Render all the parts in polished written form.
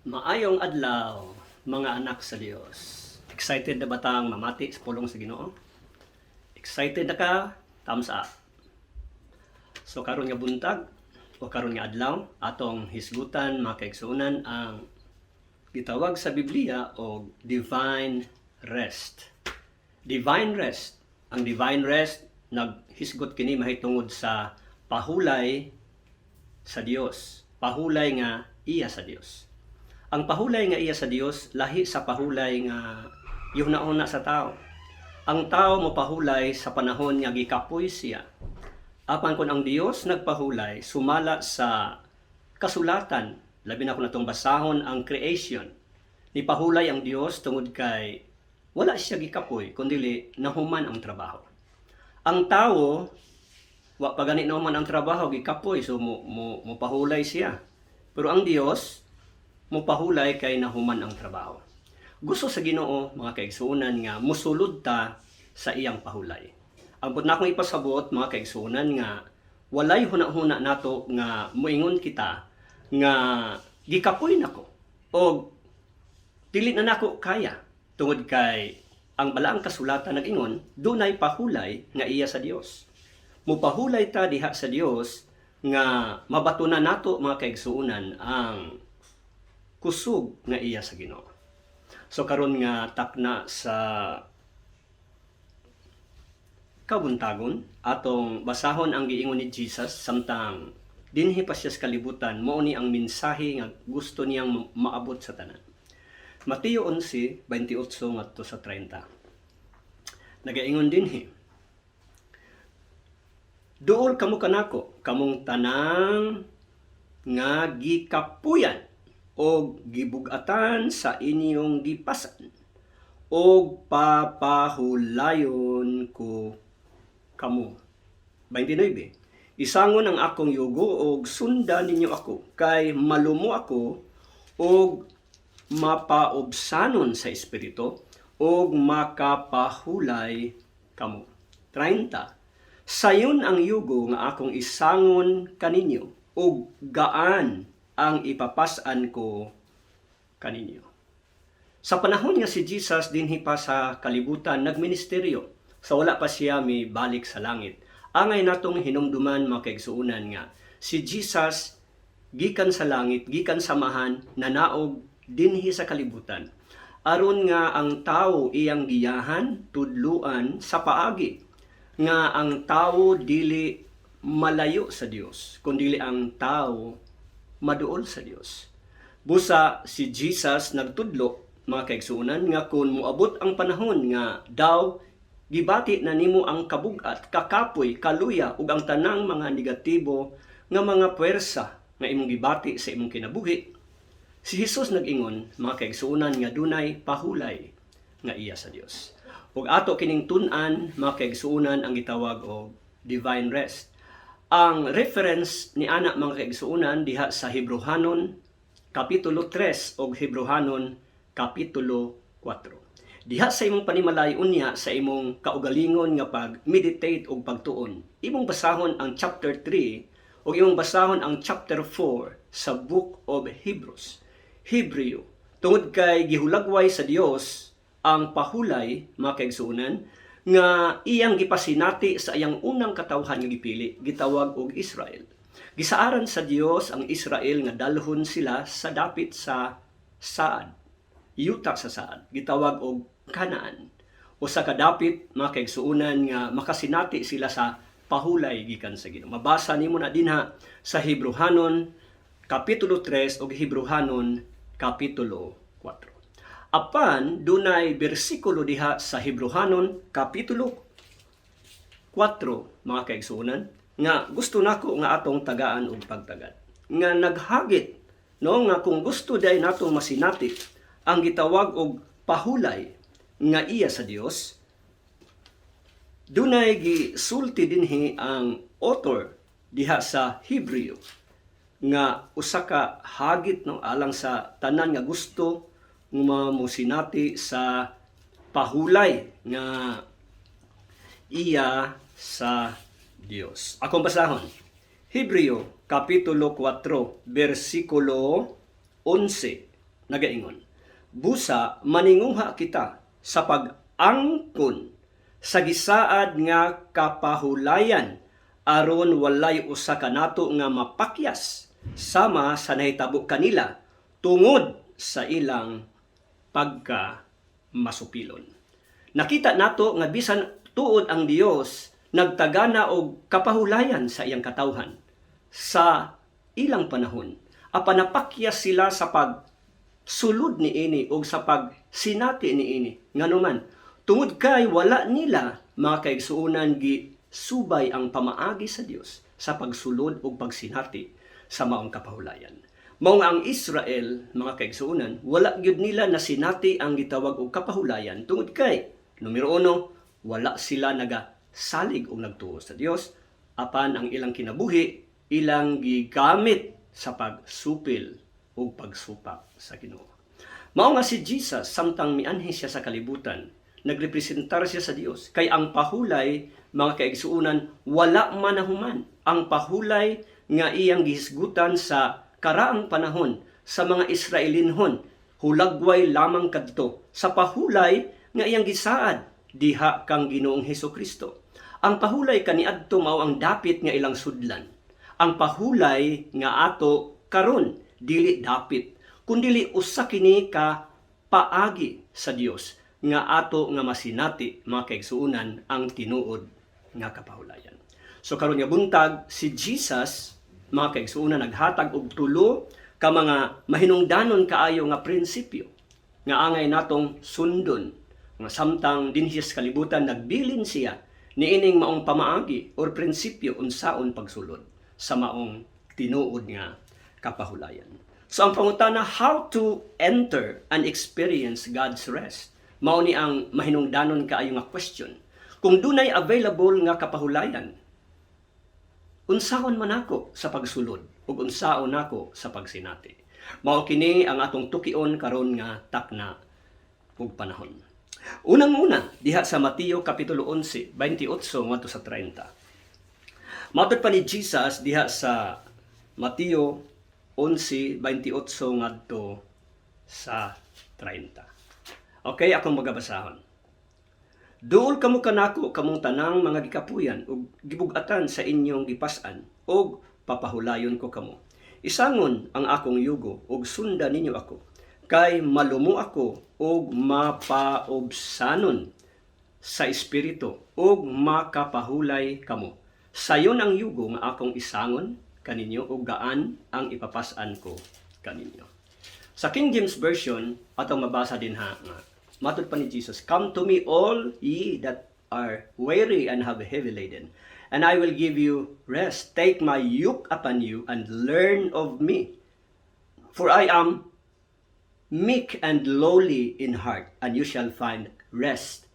Maayong adlaw, mga anak sa Dios. Excited na ba tang mamati sa pulong sa Ginoo? Excited na ka? Thumbs up. So karon nga buntag o karon nga adlaw atong hisgutan mga kaigsuonan ang gitawag sa Biblia o divine rest. Divine rest. Ang divine rest naghisgot kini mahitungod sa pahulay sa Dios. Pahulay nga iya sa Dios. Ang pahulay nga iya sa Dios lahi sa pahulay nga yuna-una sa tao. Ang tao mo pahulay sa panahon nga gikapoy siya. Apan kun ang Dios nagpahulay sumala sa kasulatan, labi na ko natong basahon ang creation. Ni pahulay ang Dios tungod kay wala siya gikapoy kundi nahuman ang trabaho. Ang tao wa pa gani naman ang trabaho gikapoy so mo pahulay siya. Pero ang Dios mupahulay kay nahuman ang trabaho. Gusto sa Ginoo mga kaigsuonan nga musulod ta sa iyang pahulay. Ambot na akong ipasabot mga kaigsuonan nga walay huna-huna nato nga moingon kita nga gikapoy nako o dili na nako kaya tungod kay ang balaang kasulatan nag-ingon dunay pahulay nga iya sa Dios. Mupahulay ta diha sa Dios nga mabatunan nato mga kaigsuonan ang kusog nga iya sa Ginoo. So karon nga takna sa kabuntagon atong basahon ang giingon ni Jesus samtang dinhi pa siya sa kalibutan mao ni ang mensahe nga gusto niyang maabot sa tanan. Mateo 11:28 ngadto sa 30. Nagaingon dinhi, duol kamo kanako kamong tanang nga gikapuyan o gibugatan sa inyong gipasan o papahulayon ko kamo. 29. Isangon ang akong yugo o sundan ninyo ako kay malumo ako o mapaobsanon sa espiritu o makapahulay kamo. 30. Sayon ang yugo nga akong isangon kaninyo o gaan ang ipapasan ko kaninyo. Sa panahon nga si Jesus dinhi pa sa kalibutan nagministeryo, sa wala pa siya may balik sa langit. Angay natong hinumduman mga kaigsuonan nga si Jesus gikan sa langit, gikan samahan, nanaog dinhi sa kalibutan. Aron nga ang tao iyang giyahan, tudluan sa paagi nga ang tao dili malayo sa Dios, kundi ang tao maduol sa Dios. Busa si Jesus nagtudlo mga kaigsuonan nga kung moabot ang panahon nga daw gibati na nimo ang kabug-at, kakapoy, kaluya ug ang tanang mga negatibo nga mga puwersa nga imong gibati sa imong kinabuhi. Si Jesus nag-ingon mga kaigsuonan nga dunay pahulay nga iya sa Dios. Ug ato kining tun-an mga kaigsuonan ang gitawag og divine rest. Ang reference ni anak mga kaigsuonan diha sa Hebrehanon kapitulo 3 o Hebrehanon kapitulo 4. Diha sa imong panimalay unya sa imong kaugalingon nga pag-meditate o pagtuon. Imong basahon ang chapter 3 o imong basahon ang chapter 4 sa Book of Hebrews. Hebreo. Tungod kay gihulagway sa Dios ang pahulay mga kaigsuonan nga iyang gipasinati sa iyang unang katawhan nga gipili, gitawag og Israel. Gisaaran sa Dios ang Israel nga dalhon sila sa dapit sa saad, yuta sa saad, gitawag og Kanaan. O sa kadapit mga kaigsuonan nga makasinati sila sa pahulay gikan sa Ginoo. Mabasa nimo na dinha sa Hebrehanon kapitulo 3 ug Hebrehanon kapitulo 4. Apan dunay bersikulo diha sa Hebrehanon kapitulo 4 mga kaigsuonan nga gusto nako nga atong tagaan og pagtagad. Nga naghagit no nga kung gusto day natong masinati ang gitawag og pahulay nga iya sa Dios, dunay gisulti dinhi ang author diha sa Hebreo nga usa ka hagit no alang sa tanan nga gusto nga mosinati sa pahulay nga iya sa Dios. Akong basahon. Hebreo kapitulo 4 bersikulo 11 nagaingon, busa maninguha kita sa pag-angkon sa gisaad nga kapahulayan aron walay usa ka nato nga mapakyas sama sa nahitabo kanila tungod sa ilang pagka masupilon. Nakita nato nga bisan tuod ang Dios nagtagana og kapahulayan sa iyang katawhan sa ilang panahon. Apan napakyas sila sa pagsulod niini o sa pagsinati niini. Nganuman, tungod kay wala nila mga kaigsuonan subay ang pamaagi sa Dios sa pagsulod o pagsinati sa maong kapahulayan. Mao nga ang Israel, mga kaigsuonan, wala gyud nila nasinati ang gitawag og kapahulayan tungod kay numero 1, wala sila nagasalig o nagtuo sa Dios, apan ang ilang kinabuhi ilang gigamit sa pagsupil o pagsupak sa Ginoo. Mao nga si Jesus samtang mianhi siya sa kalibutan, nagrepresentar siya sa Dios. Kay ang pahulay, mga kaigsuonan, wala manahuman. Ang pahulay nga iyang gihisgutan sa karaang panahon sa mga Israelinhon, hulagway lamang kadto sa pahulay nga iyang gisaad diha kang Ginoong Hesukristo. Ang pahulay kaniadto mao ang dapit nga ilang sudlan. Ang pahulay nga ato karon dili dapit, kundi usa kini ka paagi sa Dios nga ato nga masinati, mga kaigsuonan, ang tinuod nga kapahulayan. So karon nga buntag si Jesus, mga kaigsuonan, naghatag og tulo ka mga mahinungdanon kaayo nga prinsipyo nga angay natong sundon. Nga samtang dinhi sa kalibutan nagbilin siya niining maong pamaagi or prinsipyo unsaon pagsulod sa maong tinuod nga kapahulayan. So ang pangutana, how to enter and experience God's rest? Mao ni ang mahinungdanon kaayo nga question. Kung dunay available nga kapahulayan, unsaon man ako sa pagsulod ug unsaon ako sa pagsinati. Mao kini ang atong tukion karon nga takna ug panahon. Unang-una diha sa Mateo kapitulo 11, 28 ngadto sa 30. Matod pa ni Jesus diha sa Mateo 11, 28 ngadto sa 30. Okay, akong magabasahon. Duol kamo kanako kamong tanang mga gikapuyan ug gibug-atan sa inyong gipas-an ug papahulayon ko kamo. Isangon ang akong yugo ug sundan ninyo ako, kay malumo ako ug mapaobsanon sa espiritu ug makapahulay kamo. Sayon ang yugo nga akong isangon kaninyo ug gaan ang ipapas-an ko kaninyo. Sa King James Version atong mabasa din ha nga matod pa ni Jesus, come to me all ye that are weary and have heavy laden, and I will give you rest. Take my yoke upon you and learn of me, for I am meek and lowly in heart, and you shall find rest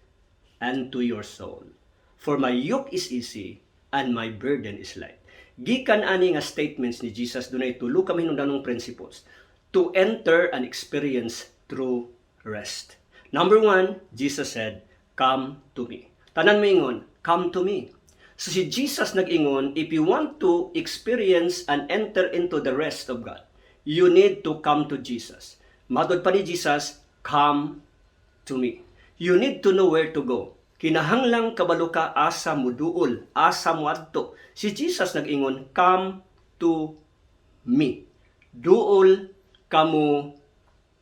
unto your soul. For my yoke is easy and my burden is light. Gikan ani nga statements ni Jesus dunay tulo ka hinungdanong principles to enter and experience true rest. Number 1, Jesus said, come to me. Tanan mo ingon, come to me. So si Jesus nag-ingon, if you want to experience and enter into the rest of God, you need to come to Jesus. Matod pa ni Jesus, come to me. You need to know where to go. Kinahanglang kabalo ka asa mo duol, asa mo adto. Si Jesus nag-ingon, come to me. Duol kamo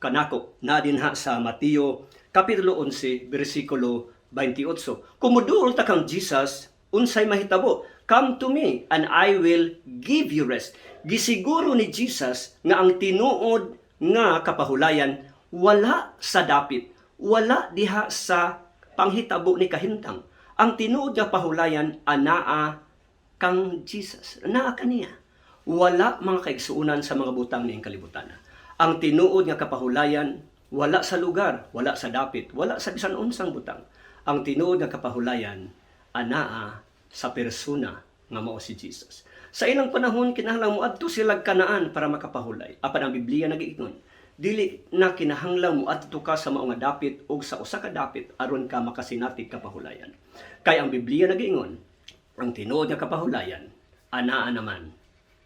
kanako. Na dinha sa Mateo kapitulo 11 bersikulo 28. Kumuduol ta kang Jesus, unsay mahitabo? Come to me and I will give you rest. Gisiguro ni Jesus nga ang tinuod nga kapahulayan wala sa dapit, wala diha sa panghitabo ni kahintang. Ang tinuod nga pahulayan anaa kang Jesus, anaa kaniya. Wala mga kaigsuunan sa mga butang niing kalibutan. Ang tinuod nga kapahulayan wala sa lugar, wala sa dapit, wala sa bisan unsang butang. Ang tinuod nga kapahulayan anaa sa persona nga mao si Jesus. Sa ilang panahon kinahanglan moadto sila Kanaan para makapahulay. Apan ang Biblia nag-iingon, dili na kinahanglan moadto ka sa mao nga dapit o sa usa ka dapit aron ka makasinati kapahulayan. Kay ang Biblia nag-iingon, ang tinuod nga kapahulayan anaa naman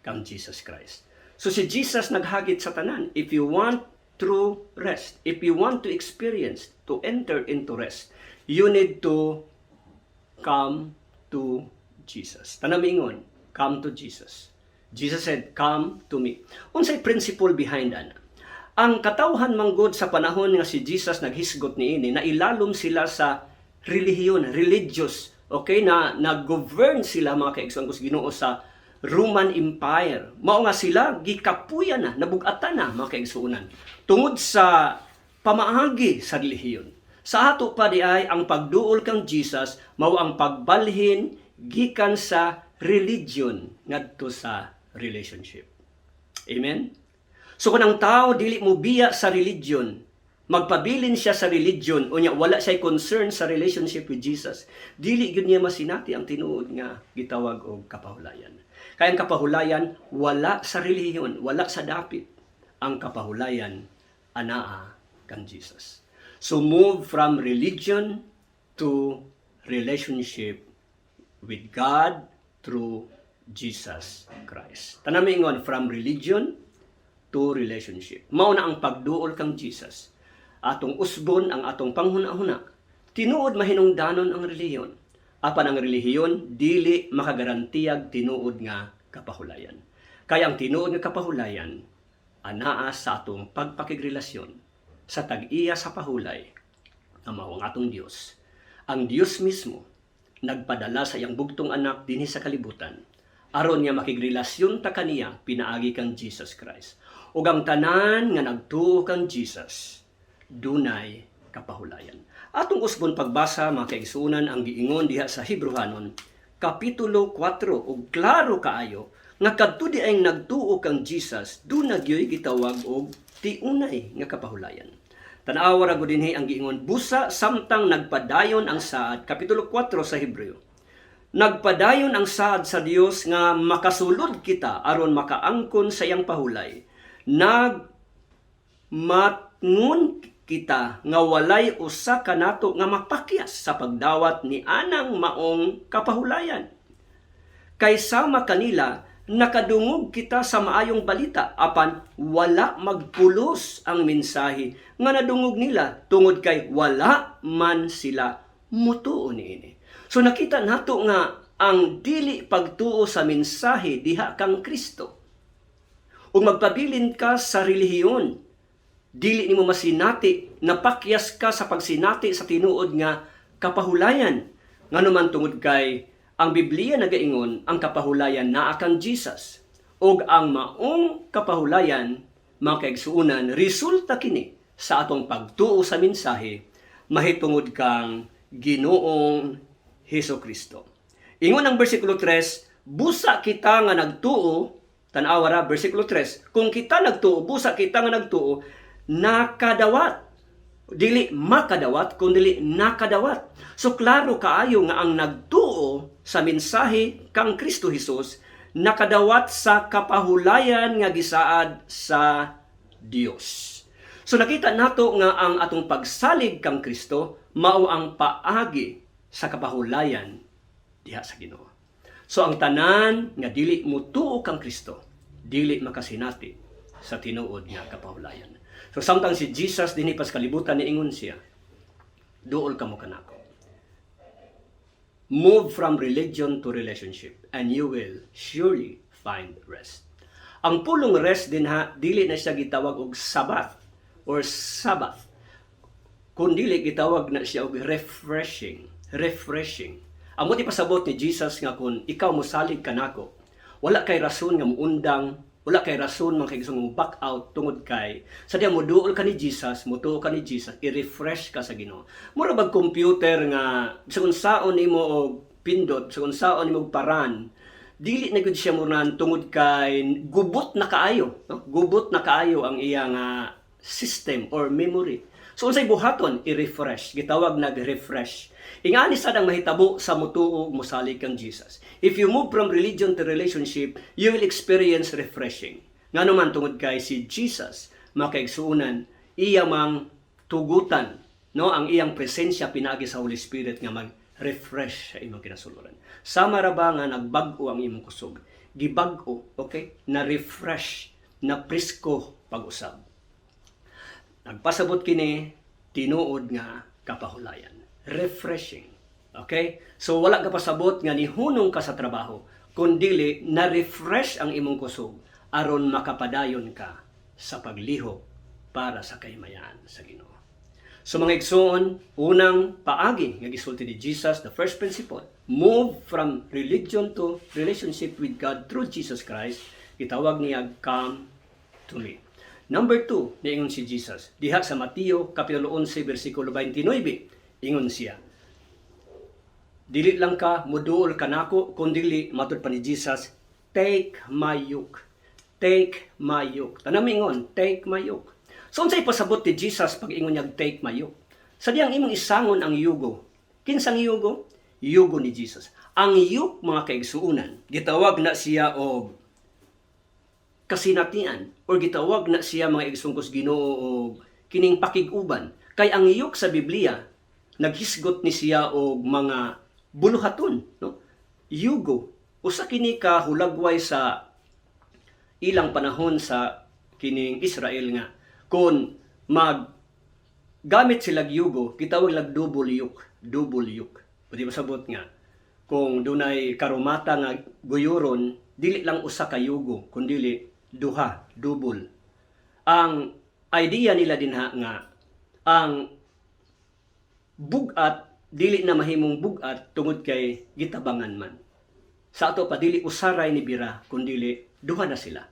kang Jesus Christ. So si Jesus naghagit sa tanan, if you want true rest. If you want to experience, to enter into rest, you need to come to Jesus. Tanamingon, come to Jesus. Jesus said, come to me. Unsay principle behind ana? Ang katawhan manggod sa panahon nga si Jesus naghisgot niini, na ilalom sila sa relihiyon, religious, okay, na nag-govern sila mga kaigsoon kus Ginoo sa Roman Empire. Mao nga sila gikapuyan na, nabugatan na mga kaigsuonan tungod sa pamaagi sa relihiyon. Sa ato pa di ay ang pagduol kang Jesus mao ang pagbalhin gikan sa religion ngadto sa relationship. Amen. So kung ang tao dili mo biya sa religion, magpabilin siya sa religion o niya wala siya concern sa relationship with Jesus, dili gyud niya masinati ang tinuod nga gitawag og kapahulayan. Kaya ang kapahulayan wala sa relihiyon, wala sa dapit. Ang kapahulayan anaa kang Jesus. So move from religion to relationship with God through Jesus Christ. Tanami ingon, from religion to relationship. Mao na ang pagduol kang Jesus. Atong usbon ang atong panghuna-huna. Tinuod mahinungdanon ang relihiyon. Apan ang relihiyon dili makagarantiyag tinuod nga kapahulayan. Kaya ang tinuod nga kapahulayan anaa sa atong pagpakigrelasyon sa tag-iya sa pahulay nga mao ang atong Dios. Ang Dios mismo nagpadala sa iyang bugtong anak dinhi sa kalibutan aron nga makigrelasyon ta kaniya pinaagi kang Jesus Christ. Ug ang tanan nga nagtuo kang Jesus dunay kapahulayan. Atong usbon pagbasa mga kaigsuonan ang giingon diha sa Hebrehanon kapitulo 4 ug klaro kaayo nga kadto di ay nagtuo kang Jesus duna gyoy gitawag og tiunay nga kapahulayan. Tan-awa ra gud dinhi ang giingon busa samtang nagpadayon ang saad kapitulo 4 sa Hebreo. Nagpadayon ang saad sa Dios nga makasulod kita aron makaangkon sa iyang pahulay. Nagmatngon kita nga walay usa kanato nga mapakyas sa pagdawat ni anang maong kapahulayan. Kaysama kanila nakadungog kita sa maayong balita apan wala magpulos ang mensahe nga nadungog nila tungod kay wala man sila mutuo niini. So nakita nato nga ang dili pagtuo sa mensahe diha kang Kristo. Ug magpabilin ka sa relihiyon, dili nimo masinati, napakyas ka sa pagsinati sa tinuod nga kapahulayan. Nganuman tungod kay ang Biblia nagaingon ang kapahulayan naa kang Jesus. Ug ang maong kapahulayan, mga kaigsuonan, resulta kini sa atong pagtuo sa mensahe mahitungod kang Ginoong Hesukristo. Ingon ang bersikulo 3, busa kita nga nagtuo, tan-awa ra bersikulo 3, kung kita nagtuo, busa kita nga nagtuo, nakadawat. Dili makadawat, kundi nakadawat. So klaro kaayo nga ang nagtuo sa mensahe kang Kristo Jesus, nakadawat sa kapahulayan nga gisaad sa Dios. So nakita nato nga ang atong pagsalig kang Kristo mao ang paagi sa kapahulayan diha sa Ginoo. So ang tanan nga dili mutuo kang Kristo, dili makasinati sa tinuod nga kapahulayan. So samtang si Jesus dinhi pas kalibutan niingon siya, duol kamo kanako. Move from religion to relationship and you will surely find rest. Ang pulong rest din dili na siya gitawag og Sabbath or Sabbath. Kundi gitawag na siya og refreshing. Ang mo'y pasabot ni Jesus nga kung ikaw mosalig kanako, wala kay rason nga muundang, wala kay rason man kay gusto mong back out tungod kay sadya mo duol ka ni Jesus, mutuo ka ni Jesus, i-refresh ka sa Ginoo. Mura bag computer nga kung saon nimo og pindot, kung saon nimo og paran, dili na gud siya muran tungod kay gubot na kaayo, no? Gubot na kaayo ang iyang system or memory. So unsay buhaton i-refresh, gitawag nag-refresh. Ingani sad ang mahitabo sa mutuo mosalig kang Jesus. If you move from religion to relationship, you will experience refreshing. Ngano man tungod kay si Jesus makaigsuonan iya mang tugutan, no, ang iyang presensya pinagi sa Holy Spirit nga mag-refresh sa imong kinasuluran. Sama ra ba nga nagbag-o ang imong kusog? Gibag-o, okay? Na refresh, na presko pag-usab. Nagpasabot kini tinuod nga kapahulayan. Refreshing. Okay? So wala ka pasabot nga nihunong ka sa trabaho, kundili na-refresh ang imong kusog aron makapadayon ka sa paglihok para sa kaymayan sa Ginoo. So mga igsoon, unang paagi nga gisulti ni Jesus, the first principle, move from religion to relationship with God through Jesus Christ, itawag niya, come to me. Number 2, niingon si Jesus, diha sa Mateo, Kapitulo 11, versikulo 29, ingon siya, dili lang ka, muduol ka nako, kundili, matod pa ni Jesus, take my yoke. Take my yoke. Tanang ingon, take my yoke. So, unsay pasabot ni Jesus pag ingon niya, take my yoke? Sa diyang imong isangon ang yugo. Kinsang yugo? Yugo ni Jesus. Ang yoke, mga kaigsuunan, gitawag na siya og kasinatian, or gitawag na siya mga igsungkos Ginoo og kining pakiguban. Kay ang yoke sa Biblia, naghisgot ni siya og mga buluhaton, no? Yugo, usa kini ka hulagway sa ilang panahon sa kining Israel nga kun gamit sila yugo, gitawag lag double yoke. Pwede masabot nga kung dunay karumata nga guyuron, dili lang usa ka yugo, kundi duha, double. Ang idea nila dinha nga ang bugat dili na mahimong bugat tungod kay gitabangan man. Sa ato pa dili usaray ni bira kundi duha na sila.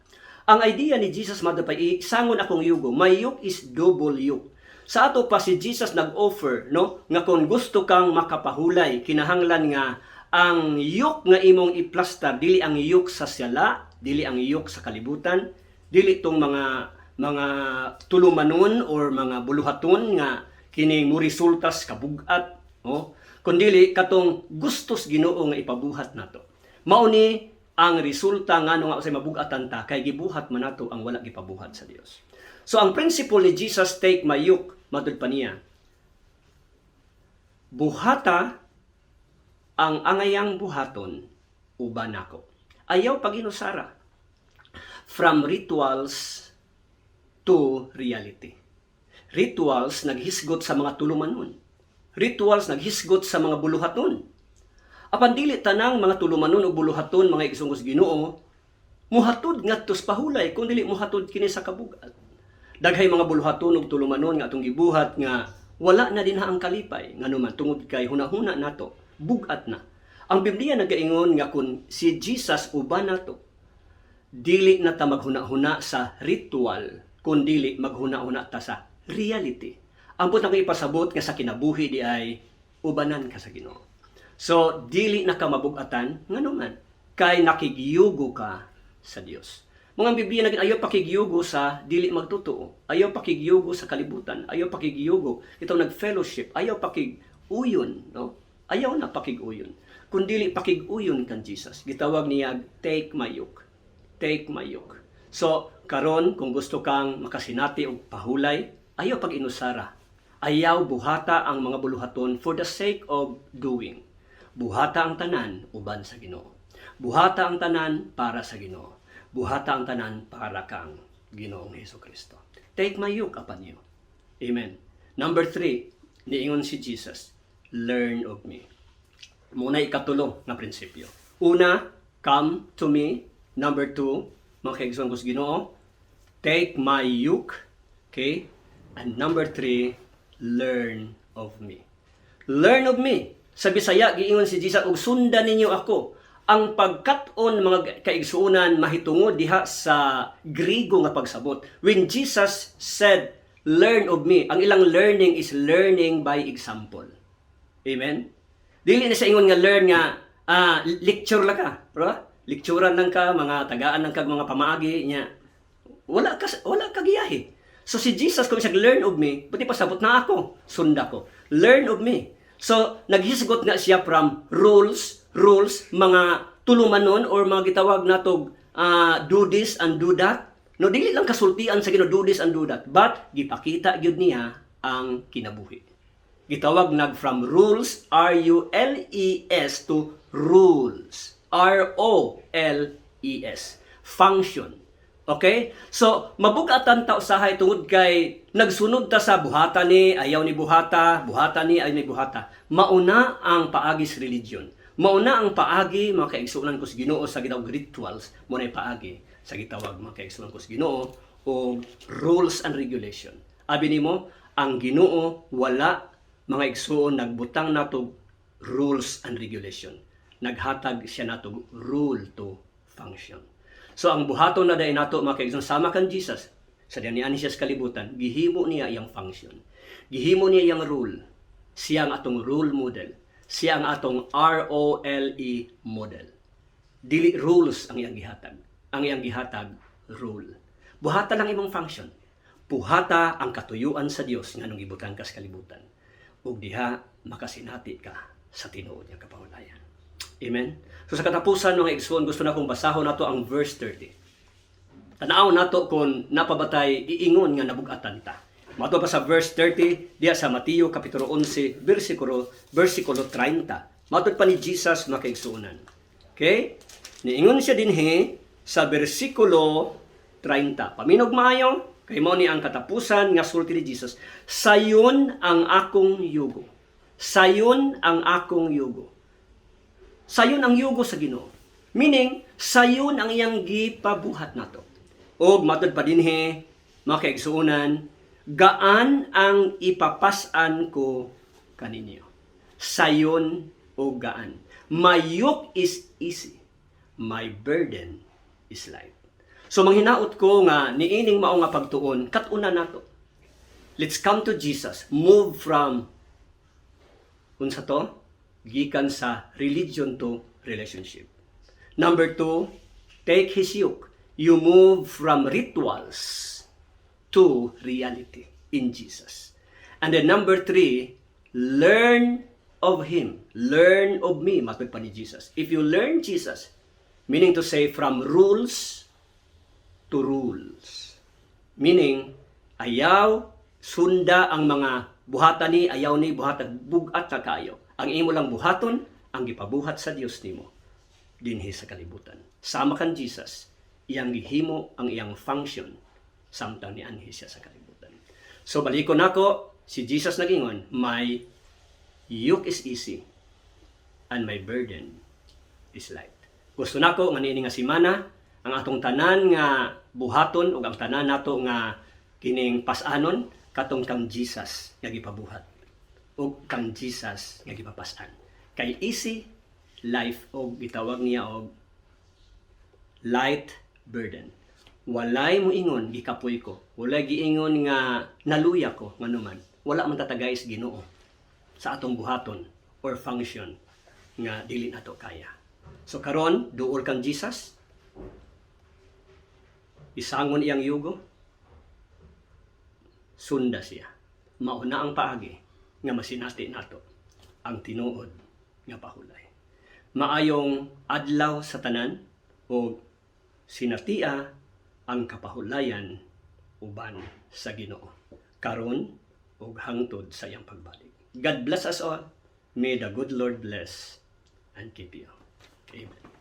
Ang idea ni Jesus madapay sangon akong yugo. My yoke is double yoke. Sa ato pa si Jesus nag-offer, no, nga kung gusto kang makapahulay, kinahanglan nga ang yoke nga imong iplastar dili ang yoke sa sala, dili ang yoke sa kalibutan, dili tong mga tulumanon or mga buluhaton nga kining murisultas kabugat, no, kundi katong gustos Ginoo nga ipabuhat nato. Mao ni ang resulta nga nga usay mabugatan ta kay gibuhat man nato ang wala gipabuhat sa Dios. So ang principle ni Jesus, take my yoke, matud pa niya, buhata ang angayang buhaton uban nako. Ayaw paginusara. From rituals to reality. Rituals naghisgot sa mga tulumanon. Rituals naghisgot sa mga buluhaton. Apan dili tanang mga tulumanon o buluhaton mga igsungos Ginoo muhatod ngadto sa pahulay kun dili muhatod kini sa kabugat. Daghay mga buluhaton ug tulumanon nga atong gibuhat nga wala na dinha ang kalipay nganuman tungod kay hunahuna nato bugat na. Ang Biblia nagaingon nga kun si Jesus uban nato dili na ta maghuna-huna sa ritual kun dili maghuna-huna ta sa reality. Ambot na ko ipasabot nga sa kinabuhi di ay ubanan ka sa Ginoo. So, dili na ka mabugatan, nga naman, kay nakigyugo ka sa Dios. Mga Biblia na ayaw pakigyugo sa dili magtotoo, ayaw pakigyugo sa kalibutan, ayaw pakigyugo, ito nag-fellowship, ayaw pakiguyon, no? Ayaw na pakiguyon. Kung dili pakiguyon kan Jesus, gitawag niya, take my yoke. Take my yoke. So, karon kung gusto kang makasinati o pahulay, ayaw pag-inusara. Ayaw buhata ang mga buluhaton for the sake of doing. Buhata ang tanan uban sa Ginoo. Buhata ang tanan para sa Ginoo. Buhata ang tanan para kang Ginoong Hesukristo. Take my yoke upon you. Amen. Number 3, niingon si Jesus, learn of me. Muna ikatulo na prinsipyo. Una, come to me. Number 2, mga kaigsoon ko sa Ginoo, take my yoke. Okay? And number 3, learn of me. Learn of me. Sa Bisaya, giingon si Jesus, og sundan ninyo ako. Ang pagkat-on mga kaigsuunan mahitungod diha sa Griego nga pagsabot. When Jesus said, learn of me, ang ilang learning is learning by example. Amen? Dili na sa ingon nga learn nga, lecture lang ka. Right? Lecturean lang ka, mga tagaan lang ka, mga pamaagi niya. Wala ka giyahi. So si Jesus, kung siya learn of me, pati pasabot na ako, sunda ko. Learn of me. So, naghisgot nga siya from rules, mga tulumanon or mga gitawag natog do this and do that. No, dili lang kasultian sa Ginoo do this and do that, but gipakita gyud niya ang kinabuhi. Gitawag from rules, R-U-L-E-S to rules, R-O-L-E-S, function. Okay? So, mabugatan ta usahay tungod kay nagsunod ta sa buhata ni, ayaw ni buhata ni, ayaw ni buhata. Mauna ang paagis religion. Mauna ang paagi, mga kaigsunan ko sa Ginoo sa gitawag rituals, mo na paagi sa gitawag mga kaigsunan ko sa Ginoo o rules and regulation. Abi nimo, ang Ginoo wala mga igsuon nagbutang nato rules and regulation. Naghatag siya nato rule to function. So ang buhaton na dahil nato mga kaigsoon sama kan Jesus sa diyan siya sa kalibutan, gihimo niya iyang function. Gihimo niya iyang rule. Siya ang atong role model. Siya ang atong ROLE model. Dili rules ang iyang gihatag. Ang iyang gihatag rule. Buhata lang imong function. Buhata ang katuyuan sa Dios nganong gibutan ka sa kalibutan. Ug diha makasinati ka sa tinuod nga kapahulayan. Amen. So sa katapusan mga igsoon, gusto na kong basahon nato ang verse 30. Tanaw nato kung napabatay iingon nga nabugatan ta. Mato pa sa verse 30 diya sa Mateo kapitulo 11 versikulo 30. Mato pa ni Jesus mga kaigsuonan. Okay? Niingon siya dinhi sa versikulo 30. Paminog maayo kay mao ni ang katapusan nga sulti ni Jesus. Sayon ang akong yugo. Sayon ang akong yugo. Sayon ang yugo sa Ginoo. Meaning, sayon ang iyang gipabuhat nato. Og matud pa dinhi mga kaigsuonan, gaan ang ipapasan ko kaninyo. Sayon o gaan. My yoke is easy. My burden is light. So manghinaot ko nga niining mao nga pagtuon kat-una nato. Let's come to Jesus. Move from unsa to? Gikan sa religion to relationship. Number 2, take His yoke. You move from rituals to reality in Jesus. And then number 3, learn of Him. Learn of me, matod pa ni Jesus. If you learn Jesus, meaning to say from rules to rules. Meaning, ayaw, sunda ang mga buhatan ni, ayaw ni, buhatan, bugat na kayo. Ang imo lang buhaton, ang gipabuhat sa Dios nimo dinhi sa kalibutan. Sama kan Jesus, iyang gihimo ang iyang function samtang nianhi siya sa kalibutan. So balikon nako, si Jesus nagingon, my yoke is easy and my burden is light. Gusto nako nga niini nga simana ang atong tanan nga buhaton ug ang tanan nato nga kining pas-anon katong kang Jesus nga gipabuhat ug kang Jesus nga gipapas-an. Kay easy life og gitawag niya og light burden. Walay mo ingon gikapoy ko. Walay giingon nga naluya ko nganuman. Wala man tatagay sa Ginoo sa atong buhaton or function nga dili nato kaya. So karon duol kang Jesus. Isangon iyang yugo. Sunda siya. Mauna ang paagi nga masinati nato ang tinuod nga pahulay. Maayong adlaw sa tanan o sinatia ang kapahulayan uban sa Ginoo karon ug hangtod sa iyang pagbalik. God bless us all. May the good Lord bless and keep you. Amen.